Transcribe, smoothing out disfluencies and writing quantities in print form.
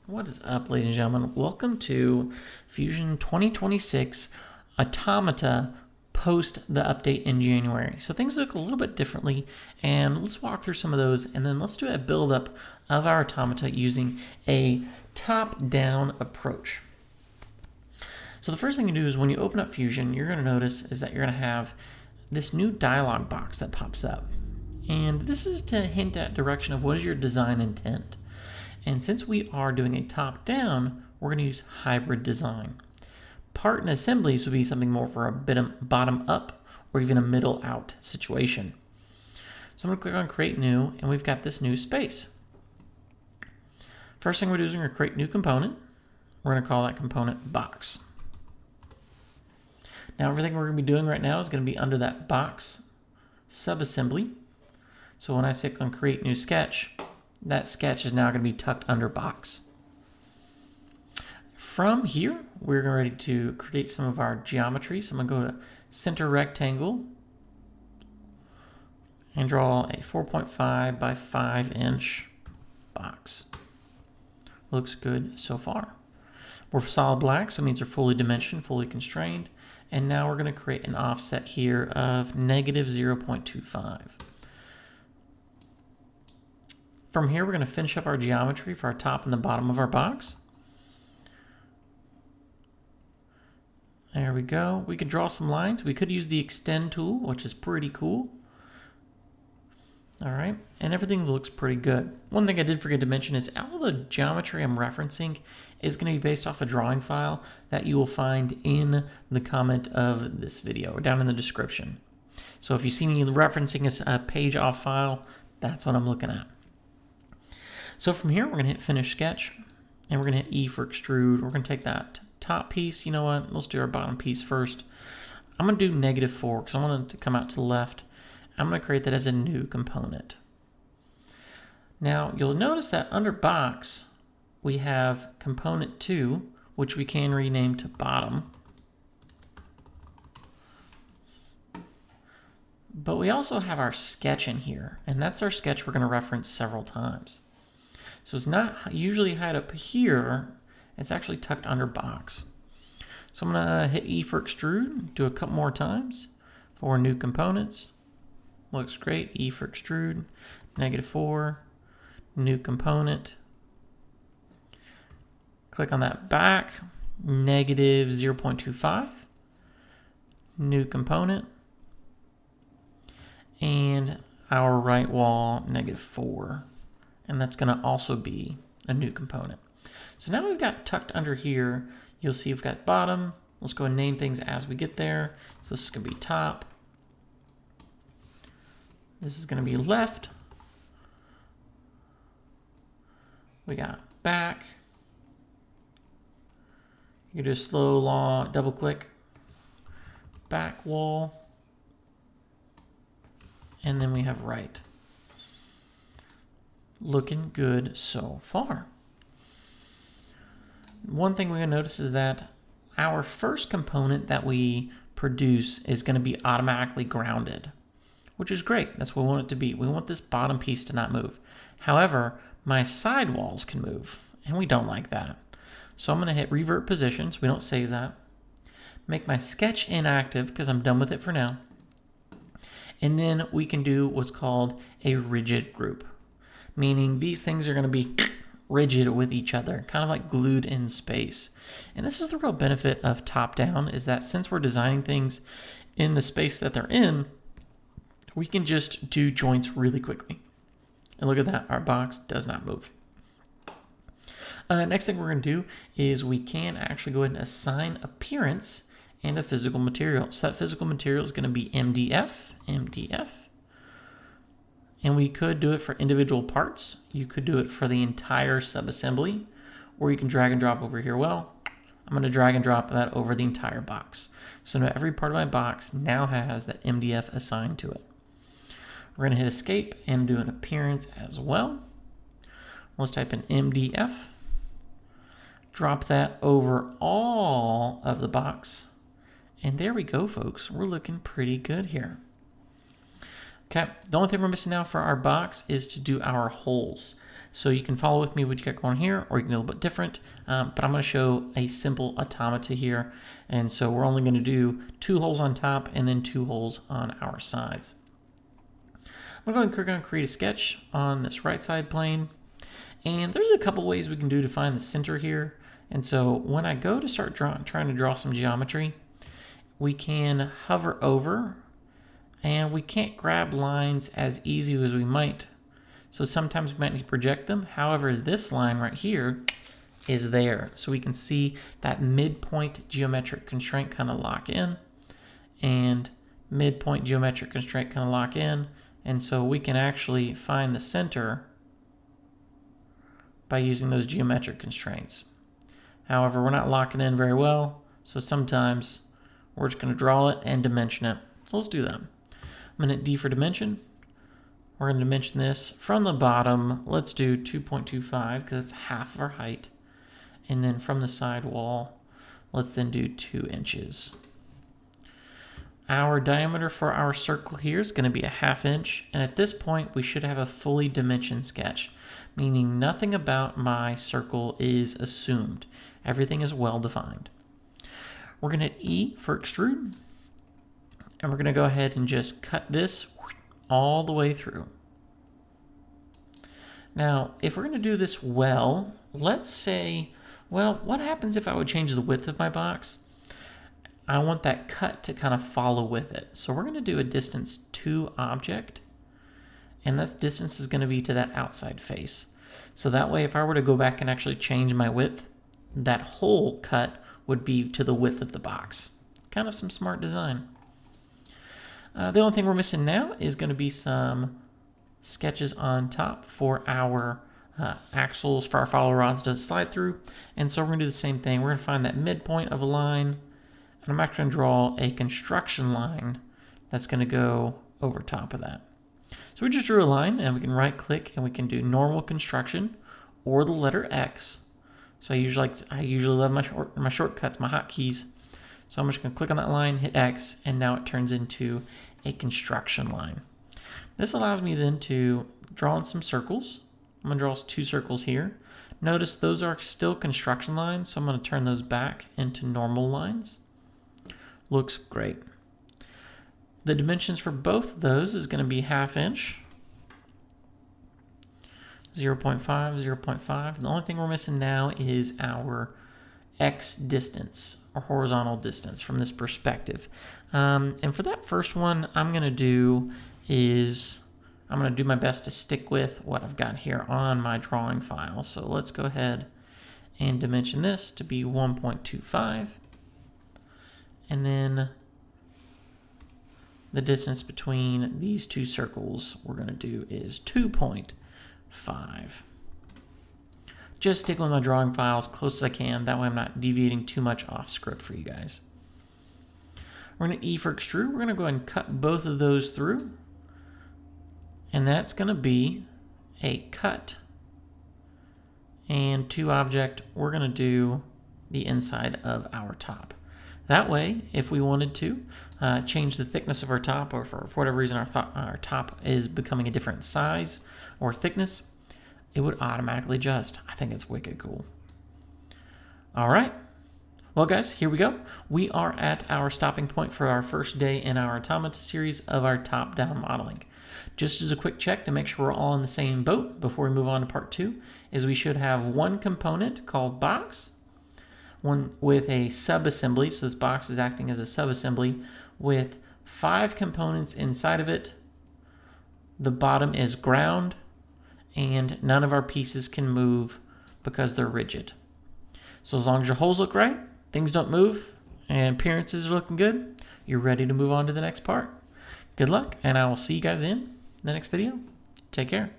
What is up, ladies and gentlemen? Welcome to Fusion 2026 Automata post the update in January. So things look a little bit differently, and let's walk through some of those, and then let's do a build-up of our Automata using a top-down approach. So the first thing you do is when you open up Fusion, you're going to notice is that you're going to have this new dialog box that pops up. And this is to hint at direction of what is your design intent. And since we are doing a top-down, we're going to use hybrid design. Part and assemblies would be something more for a bit of bottom-up or even a middle-out situation. So I'm going to click on Create New, and we've got this new space. First thing we're doing is we're going to create new component. We're going to call that component Box. Now everything we're going to be doing right now is going to be under that Box subassembly. So when I click on Create New Sketch, that sketch is now going to be tucked under Box. From here, we're ready to create some of our geometry. So I'm going to go to Center Rectangle and draw a 4.5 by 5 inch box. Looks good so far. We're solid black, so it means they're fully dimensioned, fully constrained. And now we're going to create an offset here of negative 0.25. From here, we're going to finish up our geometry for our top and the bottom of our box. There we go. We could draw some lines. We could use the extend tool, which is pretty cool. All right, and everything looks pretty good. One thing I did forget to mention is all the geometry I'm referencing is going to be based off a drawing file that you will find in the comment of this video or down in the description. So if you see me referencing a page off file, that's what I'm looking at. So from here, we're going to hit Finish Sketch, and we're going to hit E for Extrude. We're going to take that top piece. You know what? Let's do our bottom piece first. I'm going to do -4 because I want it to come out to the left. I'm going to create that as a new component. Now, you'll notice that under Box, we have Component 2, which we can rename to Bottom. But we also have our sketch in here, and that's our sketch we're going to reference several times. So it's not usually hide up here, it's actually tucked under Box. So I'm going to hit E for Extrude, do a couple more times for new components. Looks great, E for Extrude, -4, new component. Click on that back, negative 0.25, new component. And our right wall, -4. And that's going to also be a new component. So now we've got tucked under here, you'll see we've got bottom. Let's go and name things as we get there. So this is going to be top. This is going to be left. We got back. You can do a slow double click. Back wall. And then we have right. Looking good so far. One thing we're going to notice is that our first component that we produce is going to be automatically grounded, which is great. That's what we want it to be. We want this bottom piece to not move. However, my side walls can move, and we don't like that. So I'm going to hit Revert Position, so we don't save that. Make my sketch inactive because I'm done with it for now. And then we can do what's called a rigid group, meaning these things are going to be rigid with each other, kind of like glued in space. And this is the real benefit of top-down, is that since we're designing things in the space that they're in, we can just do joints really quickly. And look at that, our box does not move. Next thing we're going to do is we can actually go ahead and assign appearance and a physical material. So that physical material is going to be MDF. And we could do it for individual parts. You could do it for the entire subassembly, or you can drag and drop over here. Well, I'm going to drag and drop that over the entire box. So now every part of my box now has that MDF assigned to it. We're going to hit Escape and do an appearance as well. Let's type in MDF. Drop that over all of the box. And there we go, folks. We're looking pretty good here. Okay, the only thing we're missing now for our box is to do our holes. So you can follow with me what you got going here, or you can do a little bit different. But I'm going to show a simple automata here. And so we're only going to do 2 holes on top and then 2 holes on our sides. I'm going to go and create a sketch on this right side plane. And there's a couple ways we can do to find the center here. And so when I go to start trying to draw some geometry, we can hover over, and we can't grab lines as easy as we might. So sometimes we might need to project them. However, this line right here is there. So we can see that midpoint geometric constraint kind of lock in, and midpoint geometric constraint kind of lock in. And so we can actually find the center by using those geometric constraints. However, we're not locking in very well, so sometimes we're just going to draw it and dimension it. So let's do that. I'm going to hit D for dimension. We're going to dimension this from the bottom. Let's do 2.25 because it's half of our height. And then from the side wall, let's then do 2 inches. Our diameter for our circle here is going to be a 1/2 inch. And at this point, we should have a fully dimensioned sketch, meaning nothing about my circle is assumed. Everything is well defined. We're going to hit E for extrude. And we're going to go ahead and just cut this all the way through. Now, if we're going to do this well, let's say, well, what happens if I would change the width of my box? I want that cut to kind of follow with it. So we're going to do a distance to object, and that distance is going to be to that outside face. So that way, if I were to go back and actually change my width, that whole cut would be to the width of the box. Kind of some smart design. The only thing we're missing now is going to be some sketches on top for our axles, for our follow rods to slide through. And so we're going to do the same thing. We're going to find that midpoint of a line, and I'm actually going to draw a construction line that's going to go over top of that. So we just drew a line, and we can right click and we can do normal construction or the letter X. So I usually love my shortcuts, my hotkeys. So I'm just going to click on that line, hit X, and now it turns into a construction line. This allows me then to draw in some circles. I'm going to draw 2 circles here. Notice those are still construction lines, so I'm going to turn those back into normal lines. Looks great. The dimensions for both of those is going to be 1/2 inch, 0.5, 0.5. The only thing we're missing now is our X distance, or horizontal distance from this perspective. And for that first one, I'm going to do my best to stick with what I've got here on my drawing file. So let's go ahead and dimension this to be 1.25. And then the distance between these 2 circles we're going to do is 2.5. Just stick with my drawing file as close as I can. That way I'm not deviating too much off script for you guys. We're going to E for extrude. We're going to go ahead and cut both of those through. And that's going to be a cut. And to object, we're going to do the inside of our top. That way, if we wanted to change the thickness of our top, or for whatever reason our top is becoming a different size or thickness, it would automatically adjust. I think it's wicked cool. All right. Well, guys, here we go. We are at our stopping point for our first day in our Automata series of our top-down modeling. Just as a quick check to make sure we're all in the same boat before we move on to part 2, is we should have one component called box, one with a sub-assembly. So this box is acting as a sub-assembly with 5 components inside of it. The bottom is ground, and none of our pieces can move because they're rigid. So as long as your holes look right, things don't move, and appearances are looking good, you're ready to move on to the next part. Good luck, and I will see you guys in the next video. Take care.